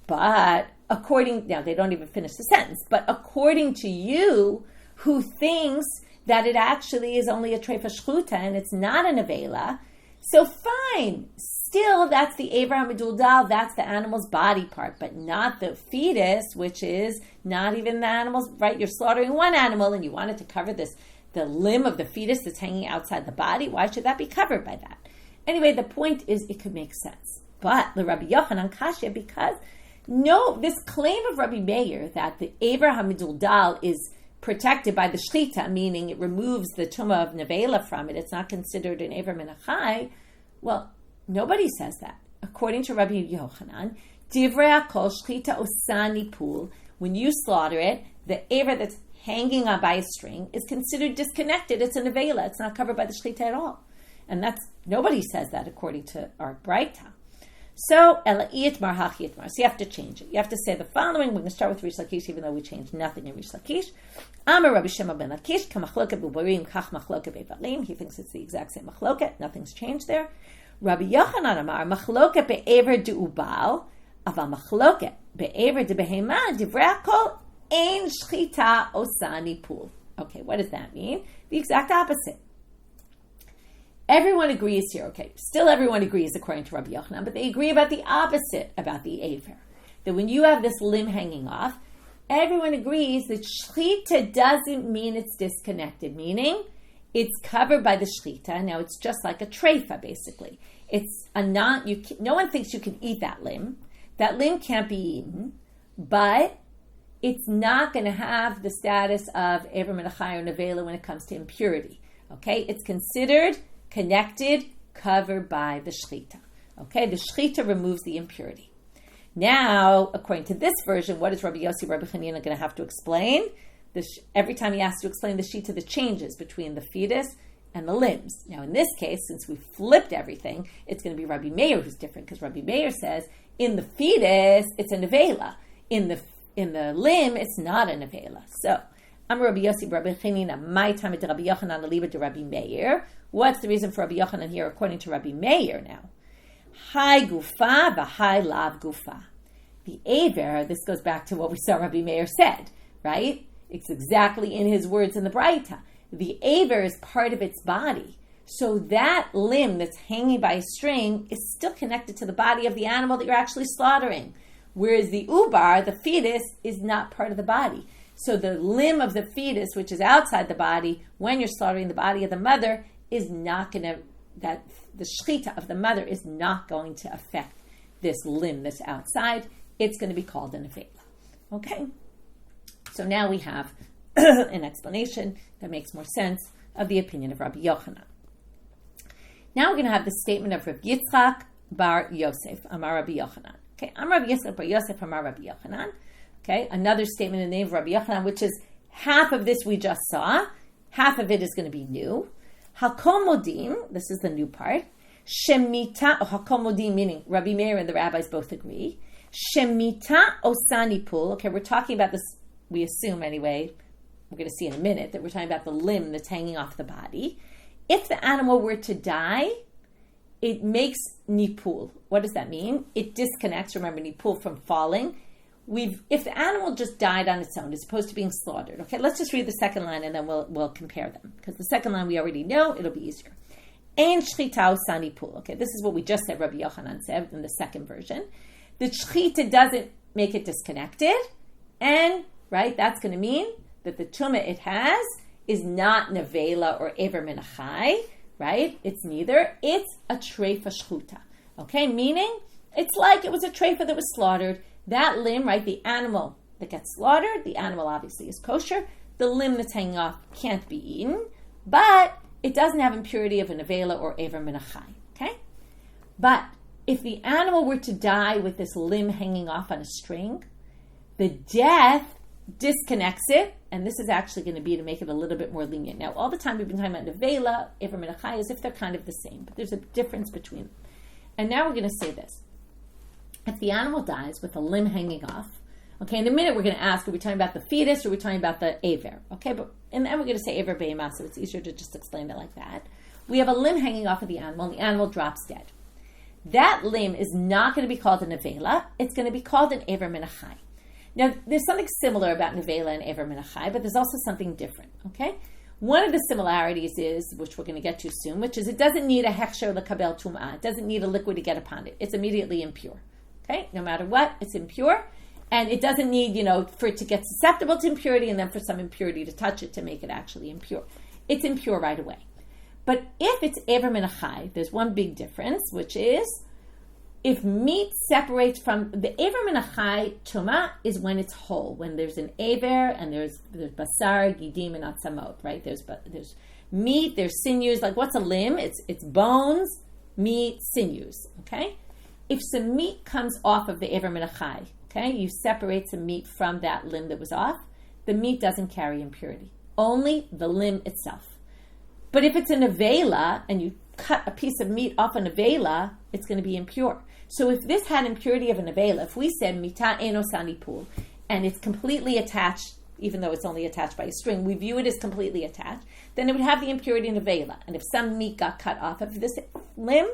But now they don't even finish the sentence, but according to you, who thinks that it actually is only a treifa shchuta and it's not a nevela, so fine. Still, that's the Ever HaMeduldal, that's the animal's body part, but not the fetus, which is not even the animal's, right? You're slaughtering one animal and you want it to cover the limb of the fetus that's hanging outside the body. Why should that be covered by that? Anyway, the point is it could make sense. But the Rabbi Yochanan Kashya, because no, this claim of Rabbi Meir that the Ever HaMiduldal is protected by the Shchita, meaning it removes the Tumah of Nevela from it, it's not considered an Ever Menachai, well, nobody says that. According to Rabbi Yochanan, Divrei HaKol Shchita Osani Pul, when you slaughter it, the Ever that's hanging on by a string is considered disconnected. It's a Nevela. It's not covered by the Shchita at all. And nobody says that according to our Braita. So, Ela'iyat Mar Hachiyat Mar. So you have to change it. You have to say the following. We're going to start with Rish Lakish, even though we changed nothing in Rish Lakish. Amar Rabbi Shema ben Lakish, Kamachloket Bubarim, Kach Machloket Bevalim. He thinks it's the exact same Machloket. Nothing's changed there. Rabbi Yochanan Amar, Machloket Be'ever De'ubal, Aval Machloket Be'ever De'behema, Divrei HaKol, Ein Shchita Osani Pul. Okay, what does that mean? The exact opposite. Everyone agrees here, okay, still everyone agrees according to Rabbi Yochanan, but they agree about the opposite about the Aver. That when you have this limb hanging off, everyone agrees that Shchita doesn't mean it's disconnected, meaning it's covered by the Shchita. Now it's just like a treifa, basically. It's no one thinks you can eat that limb. That limb can't be eaten, but it's not going to have the status of Ever Menachai or Nevela when it comes to impurity. Okay, it's considered connected, covered by the Shchita. Okay, the Shchita removes the impurity. Now, according to this version, what is Rabbi Yossi, Rabbi Chanina going to have to explain? Every time he has to explain the Shita, the changes between the fetus and the limbs. Now, in this case, since we flipped everything, it's going to be Rabbi Meir who's different, because Rabbi Meir says, in the fetus, it's a nevela. In the limb, it's not a nevela. So, I'm Rabbi Yossi, Rabbi Chanina, my time at Rabbi Yochanan, Aliba to Rabbi Meir. What's the reason for Rabbi Yochanan here, according to Rabbi Meir now? Hai gufa v'hai lav gufa. The Aver, this goes back to what we saw Rabbi Meir said, right? It's exactly in his words in the Braita. The Aver is part of its body. So that limb that's hanging by a string is still connected to the body of the animal that you're actually slaughtering. Whereas the Ubar, the fetus, is not part of the body. So the limb of the fetus, which is outside the body, when you're slaughtering the body of the mother, is not going to, that the shchita of the mother is not going to affect this limb that's outside. It's going to be called an nevela. Okay? So now we have an explanation that makes more sense of the opinion of Rabbi Yochanan. Now we're going to have the statement of Rabbi Yitzchak bar Yosef, Amar Rabbi Yochanan. Okay, Amar Rabbi Yitzchak bar Yosef, Amar Rabbi Yochanan. Okay, another statement in the name of Rabbi Yochanan, which is half of this we just saw. Half of it is going to be new. Hakol modim, this is the new part. Shemita, hakol modim, meaning Rabbi Meir and the rabbis both agree. Shemita osani pul. Okay, we're talking about this, we assume anyway, we're going to see in a minute, that we're talking about the limb that's hanging off the body. If the animal were to die, it makes nipul. What does that mean? It disconnects, remember, nipul from falling. If the animal just died on its own as opposed to being slaughtered, okay, let's just read the second line and then we'll compare them. Because the second line we already know, it'll be easier. Ein shchita osani pul. Okay, this is what we just said, Rabbi Yochanan said in the second version. The shchita doesn't make it disconnected, and, right, that's going to mean that the tumah it has is not nevela or ever menachai, right? It's neither. It's a treifa shchuta. Okay, meaning it's like it was a treifa that was slaughtered. That limb, right, the animal that gets slaughtered, the animal obviously is kosher. The limb that's hanging off can't be eaten, but it doesn't have impurity of a nevela or ever menachai. Okay? But if the animal were to die with this limb hanging off on a string, the death disconnects it, and this is actually going to be to make it a little bit more lenient. Now, all the time we've been talking about nevela, ever menachai, as if they're kind of the same, but there's a difference between them. And now we're going to say this. If the animal dies with a limb hanging off, okay, in a minute we're going to ask, are we talking about the fetus or are we talking about the aver? Okay, but and then we're going to say aver be'ema, so it's easier to just explain it like that. We have a limb hanging off of the animal, and the animal drops dead. That limb is not going to be called a nevela, it's going to be called an aver menachai. Now, there's something similar about nevela and aver menachai, but there's also something different, okay? One of the similarities is, which we're going to get to soon, which is it doesn't need a hechsher lekabel tum'ah. It doesn't need a liquid to get upon it. It's immediately impure. Okay? No matter what, it's impure. And it doesn't need, for it to get susceptible to impurity and then for some impurity to touch it to make it actually impure. It's impure right away. But if it's Ever Min HaChai, there's one big difference, which is if meat separates from the Ever Min HaChai Tuma is when it's whole, when there's an Ever and there's Basar, Gidim, and Atzamot, right? There's meat, there's sinews. Like what's a limb? It's bones, meat, sinews, okay? If some meat comes off of the Ever Min HaChai, okay, you separate some meat from that limb that was off, the meat doesn't carry impurity. Only the limb itself. But if it's an avela and you cut a piece of meat off an avela, it's going to be impure. So if this had impurity of an avela, if we said mita eno sanipul, and it's completely attached, even though it's only attached by a string, we view it as completely attached, then it would have the impurity in avela. And if some meat got cut off of this limb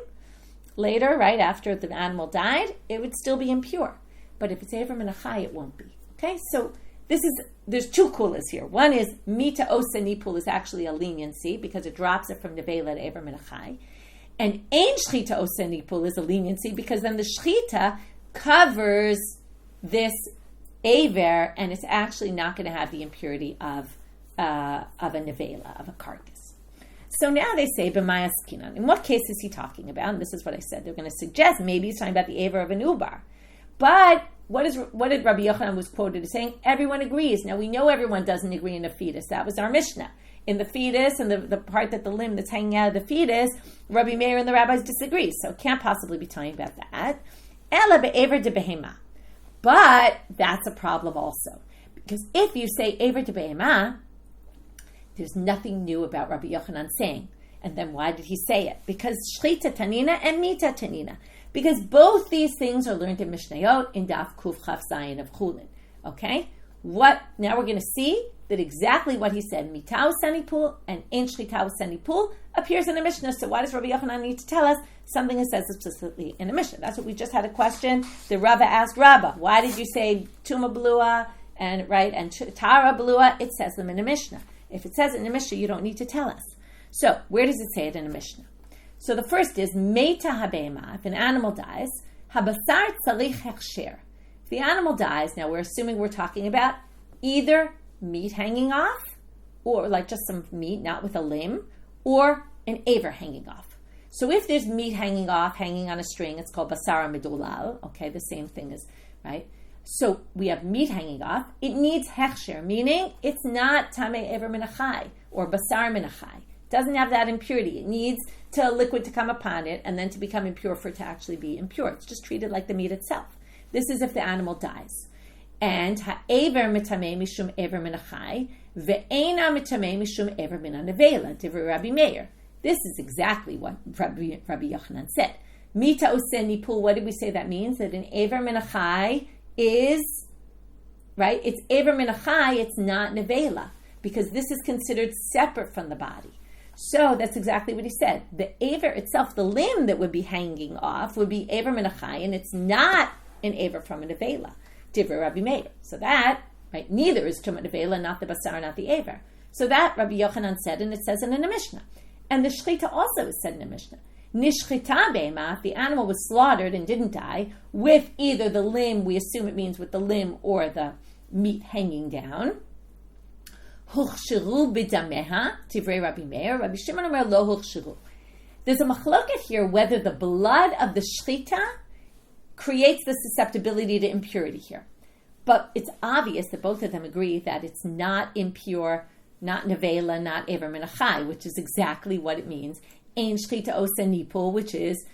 later, right after the animal died, it would still be impure. But if it's Ever Min HaChai, it won't be. Okay, so there's two kulas here. One is mita osa nipul is actually a leniency because it drops it from nevela to Ever Min HaChai. And ein shchita osa nipul is a leniency because then the shchita covers this aver and it's actually not going to have the impurity of a nevela, of a carcass. So now they say b'maya skinan. In what case is he talking about? And this is what I said. They're going to suggest maybe he's talking about the aver of an ubar. But what did Rabbi Yochanan was quoted as saying? Everyone agrees. Now we know everyone doesn't agree in a fetus. That was our Mishnah. In the fetus and the part that the limb that's hanging out of the fetus, Rabbi Meir and the rabbis disagree. So it can't possibly be talking about that. Ela be'ever de behema. But that's a problem also. Because if you say ever de behema, there's nothing new about Rabbi Yochanan saying. And then why did he say it? Because shchita tanina and mita tanina. Because both these things are learned in Mishnayot in Daf Kuf Chaf Zayin of Chullin. Okay? Now we're going to see that exactly what he said, mitau sanipul and ein shchitau sanipul, appears in the Mishnah. So why does Rabbi Yochanan need to tell us something that says explicitly in the Mishnah? That's what we just had a question. The Rava asked Rabba, why did you say tuma blua and tara blua? It says them in the Mishnah. If it says it in the Mishnah, you don't need to tell us. So where does it say it in the Mishnah? So the first is meita habema. If an animal dies, habasar tzarich hechsher. If the animal dies, now we're assuming we're talking about either meat hanging off, or like just some meat, not with a limb, or an aver hanging off. So if there's meat hanging off, hanging on a string, it's called basara medulal. Okay, the same thing is, right? So we have meat hanging off. It needs hechsher, meaning it's not tamei ever min HaChai or basar min HaChai. It doesn't have that impurity. It needs a liquid to come upon it and then to become impure for it to actually be impure. It's just treated like the meat itself. This is if the animal dies. And ha'ever mitamei mishum ever min HaChai ve'ena mitamei mishum ever min HaNevela, divrei Rabbi Meir. This is exactly what Rabbi Yochanan said. Mita osen nipul, what did we say that means? That an ever min HaChai is, right? It's ever min HaChai, it's not nevela, because this is considered separate from the body. So that's exactly what he said. The aver itself, the limb that would be hanging off, would be aver min HaChai, and it's not an aver from a nevela, divrei Rabbi Meir. So that, right, neither is tumah nevela, not the basar, not the aver. So that Rabbi Yochanan said, and it says it in the Mishnah. And the shchita also is said in the Mishnah. Nishchita be'ema, if the animal was slaughtered and didn't die, with either the limb, we assume it means with the limb or the meat hanging down. Huchshiru b'dameha, tivrei Rabbi Meir. Rabbi Shimon Omer lo huchshiru. There's a machloket here whether the blood of the shchita creates the susceptibility to impurity here. But it's obvious that both of them agree that it's not impure, not nevela, not ever min HaChai, which is exactly what it means. Ein shchita osa nipul, which is,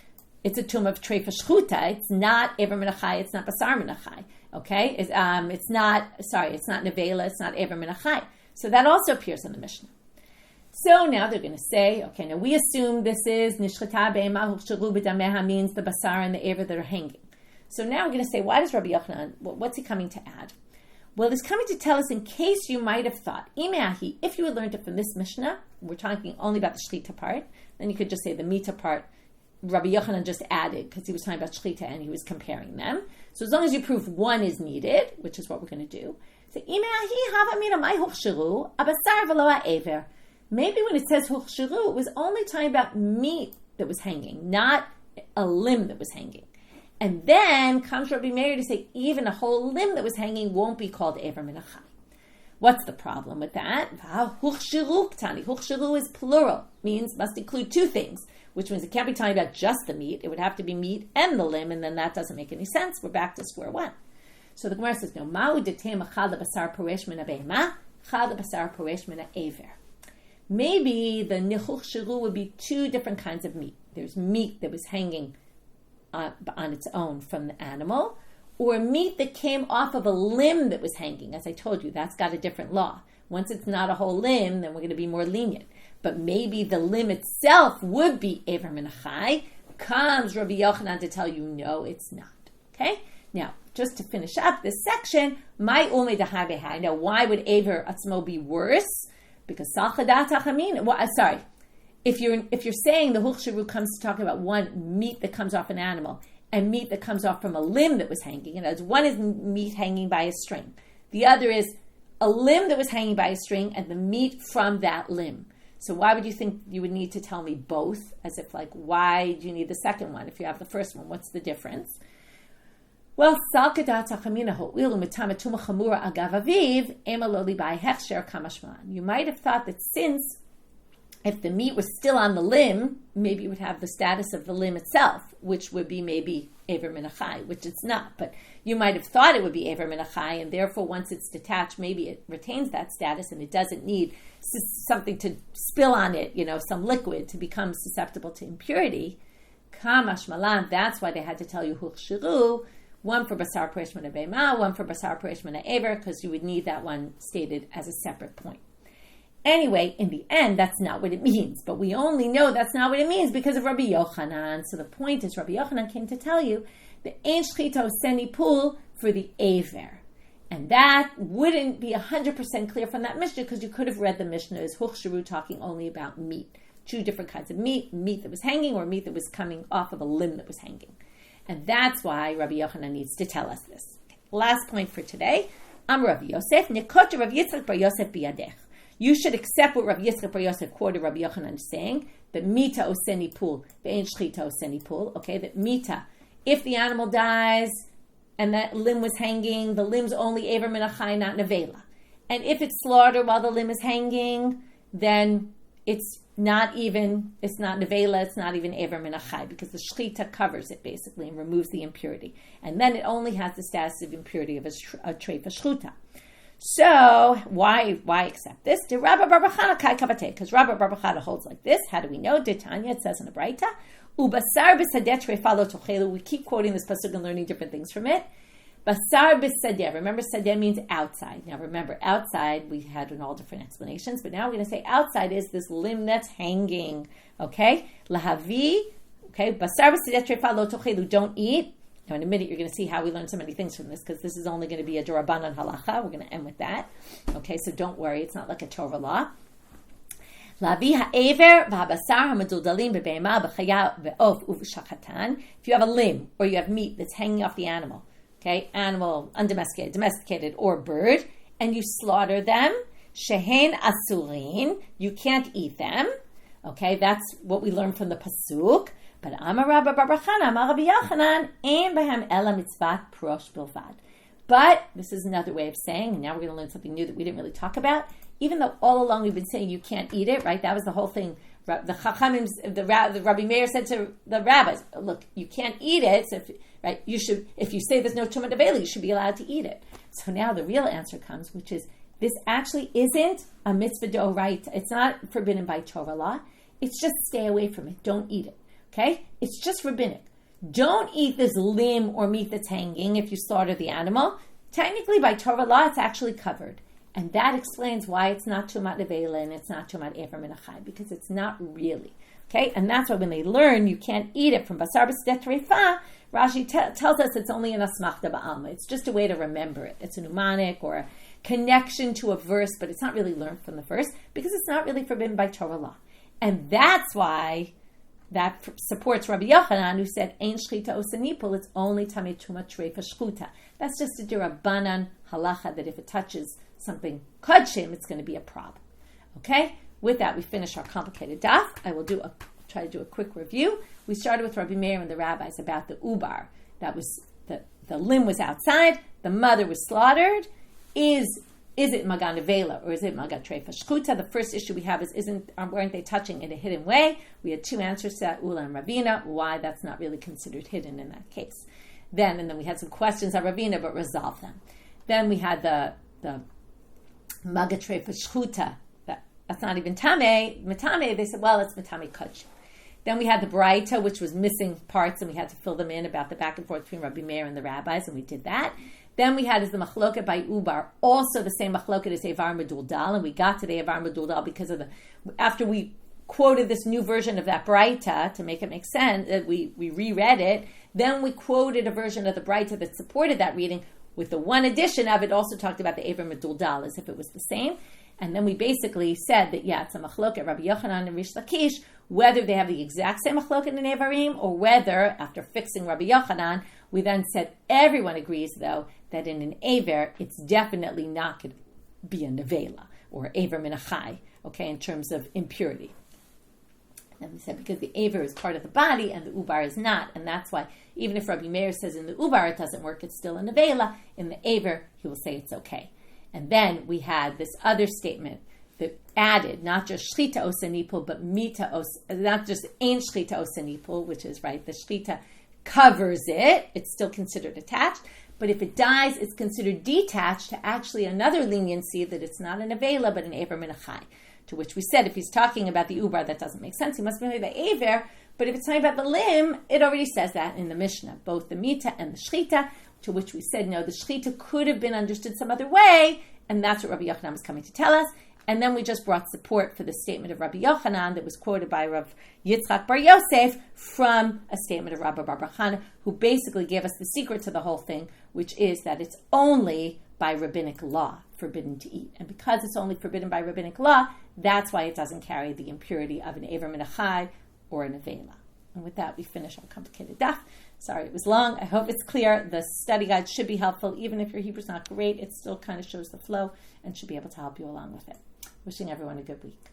it's a tomb of treifa shchuta. It's not ever min HaChai, it's not basar min HaChai. Okay? It's not nevela, it's not ever min HaChai. So that also appears in the Mishnah. So now they're going to say, okay, now we assume this is nishchita be'ema huchshiru b'dameha means the basar and the aver that are hanging. So now we're going to say, why does Rabbi Yochanan, what's he coming to add? Well, he's coming to tell us in case you might have thought, imeahi, if you had learned it from this Mishnah, we're talking only about the shchita part, then you could just say the mita part, Rabbi Yochanan just added because he was talking about shchita and he was comparing them. So as long as you prove one is needed, which is what we're going to do, say, imeahi hava mina mai huchshiru, abasar v'lo ha'ever. Maybe when it says huchshiru, it was only talking about meat that was hanging, not a limb that was hanging. And then comes Rabbi Meir to say even a whole limb that was hanging won't be called ever min HaChai. What's the problem with that? Huchshiru is plural, means must include two things, which means it can't be talking about just the meat. It would have to be meat and the limb, and then that doesn't make any sense. We're back to square one. So the Gemara says, no, maybe the nichuch shiru would be two different kinds of meat. There's meat that was hanging on its own from the animal, or meat that came off of a limb that was hanging. As I told you, that's got a different law. Once it's not a whole limb, then we're going to be more lenient. But maybe the limb itself would be Ever Min HaChai. Comes Rabbi Yochanan to tell you, no, it's not. Okay? Now, just to finish up this section, my ume d'hai behai. Now, why would Ever Atzmo be worse? Because Salchadat Hachamin. Well, sorry. If you're saying the Huchshiru comes to talk about one meat that comes off an animal and meat that comes off from a limb that was hanging, and one is meat hanging by a string. The other is a limb that was hanging by a string and the meat from that limb. So why would you think you would need to tell me both? As if like, why do you need the second one if you have the first one? What's the difference? Well, you might have thought that since if the meat was still on the limb, maybe it would have the status of the limb itself, which would be maybe Ever Min HaChai, which it's not. But you might have thought it would be Ever Min HaChai, and therefore once it's detached, maybe it retains that status and it doesn't need something to spill on it, some liquid to become susceptible to impurity. Kamash Malan, that's why they had to tell you Huchshiru, one for Basar Peresh Min HaBeimah, one for Basar Peresh Min HaEver, because you would need that one stated as a separate point. Anyway, in the end, that's not what it means. But we only know that's not what it means because of Rabbi Yochanan. So the point is, Rabbi Yochanan came to tell you the Ein Shchita Oseni Pul for the Aver. And that wouldn't be 100% clear from that Mishnah because you could have read the Mishnah as Huchshiru talking only about meat. Two different kinds of meat that was hanging or meat that was coming off of a limb that was hanging. And that's why Rabbi Yochanan needs to tell us this. Okay. Last point for today. Am Rabbi Yosef, Nikot Rav Yitzchak Bar Yosef biyadech. You should accept what Rav Yitzchak Bar Yosef quoted Rabbi Yochanan is saying, that mita oseni pul, ve'en shchita oseni pul, okay, that mita, if the animal dies and that limb was hanging, the limb's only Ever Min HaChai, not nevela. And if it's slaughtered while the limb is hanging, then it's not nevela, it's not even Ever Min HaChai, because the shchita covers it basically and removes the impurity. And then it only has the status of impurity of a treifa shchuta. So, why accept this? Because Rabbi Bar Bar Chana holds like this. How do we know? Tanya, it says in the Braita, Ubasar b'sadeh treifa lo tochelu. We keep quoting this pasuk and learning different things from it. Basar b'sadeh. Remember, sadeh means outside. Now, remember, outside, we had in all different explanations, but now we're going to say outside is this limb that's hanging. Okay? Lahavi. Okay? Basar b'sadeh treifa lo tochelu. Don't eat. Now, in a minute, you're going to see how we learn so many things from this, because this is only going to be a Durabanan halacha. We're going to end with that. Okay, so don't worry. It's not like a Torah law. If you have a limb or you have meat that's hanging off the animal, okay, animal, undomesticated, domesticated, or bird, and you slaughter them, shehen asurin, you can't eat them. Okay, that's what we learn from the pasuk. But Amar Rabbi Bar Chana, Amar Rabbi Yochanan, Ein Behem Ela Mitzvat Prosh Bilvad. But this is another way of saying, and now we're going to learn something new that we didn't really talk about. Even though all along we've been saying you can't eat it, right? That was the whole thing. The Chachamim, the Rabbi Meir said to the rabbis, "Look, you can't eat it. So you should. If you say there's no Tumah Develi, you should be allowed to eat it." So now the real answer comes, which is this actually isn't a mitzvah d'oraita. It's not forbidden by Torah law. It's just stay away from it. Don't eat it. Okay? It's just rabbinic. Don't eat this limb or meat that's hanging if you slaughter the animal. Technically, by Torah law, it's actually covered. And that explains why it's not Tumat Nevela and it's not Tumat Ever Min HaChai, because it's not really. Okay? And that's why when they learn you can't eat it from Basar B'Sadeh Treifa, Rashi tells us it's only an Asmachta Ba'alma. It's just a way to remember it. It's a mnemonic or a connection to a verse, but it's not really learned from the verse because it's not really forbidden by Torah law. And that's why that supports Rabbi Yochanan, who said, Ein shchita osanipul, it's only tamei tuma treifa shchuta. That's just a dirabanan halacha that if it touches something kodshim, it's going to be a problem. Okay? With that, we finish our complicated daf. I will try to do a quick review. We started with Rabbi Meir and the rabbis about the ubar. That was the limb was outside, the mother was slaughtered. Is is it maga nevela or is it maga treifa shchuta? The first issue we have is weren't they touching in a hidden way? We had two answers to that, Ula and Ravina, why that's not really considered hidden in that case. Then we had some questions on Ravina, but resolved them. Then we had the maga treifa shchuta. That's not even tame. Matame, they said, well, it's matame kach. Then we had the Braita, which was missing parts, and we had to fill them in about the back and forth between Rabbi Meir and the rabbis, and we did that. Then we had is the machloket by Ubar, also the same machloket as Evar Meduldal, and we got to the Evar Meduldal because of after we quoted this new version of that Braita to make it make sense, we reread it, then we quoted a version of the Braita that supported that reading with the one addition of it also talked about the Evar Meduldal as if it was the same. And then we basically said that, it's a machloket, Rabbi Yochanan and Rish Lakish, whether they have the exact same machloket in Evarim, or whether, after fixing Rabbi Yochanan, we then said everyone agrees, though, that in an Aver, it's definitely not going to be a nevela, or Aver min achai, okay, in terms of impurity. And we said because the Aver is part of the body, and the Ubar is not, and that's why, even if Rabbi Meir says in the Ubar it doesn't work, it's still a nevela, in the Aver, he will say it's okay. And then we had this other statement that added not just shchita osanipul, but mita not just ein shchita osanipul, which is right, the shchita covers it, it's still considered attached, but if it dies, it's considered detached to actually another leniency that it's not an avela, but an aver min achai. To which we said, if he's talking about the ubar, that doesn't make sense. He must be talking about the aver, but if it's talking about the limb, it already says that in the Mishnah, both the mita and the shchita. To which we said, no, the shechita could have been understood some other way, and that's what Rabbi Yochanan was coming to tell us. And then we just brought support for the statement of Rabbi Yochanan that was quoted by Rav Yitzchak Bar Yosef from a statement of Rabbi Bar Chana, who basically gave us the secret to the whole thing, which is that it's only by rabbinic law forbidden to eat. And because it's only forbidden by rabbinic law, that's why it doesn't carry the impurity of an Ever Minachai or an Avela. And with that, we finish our complicated daf. Sorry, it was long. I hope it's clear. The study guide should be helpful. Even if your Hebrew's not great, it still kind of shows the flow and should be able to help you along with it. Wishing everyone a good week.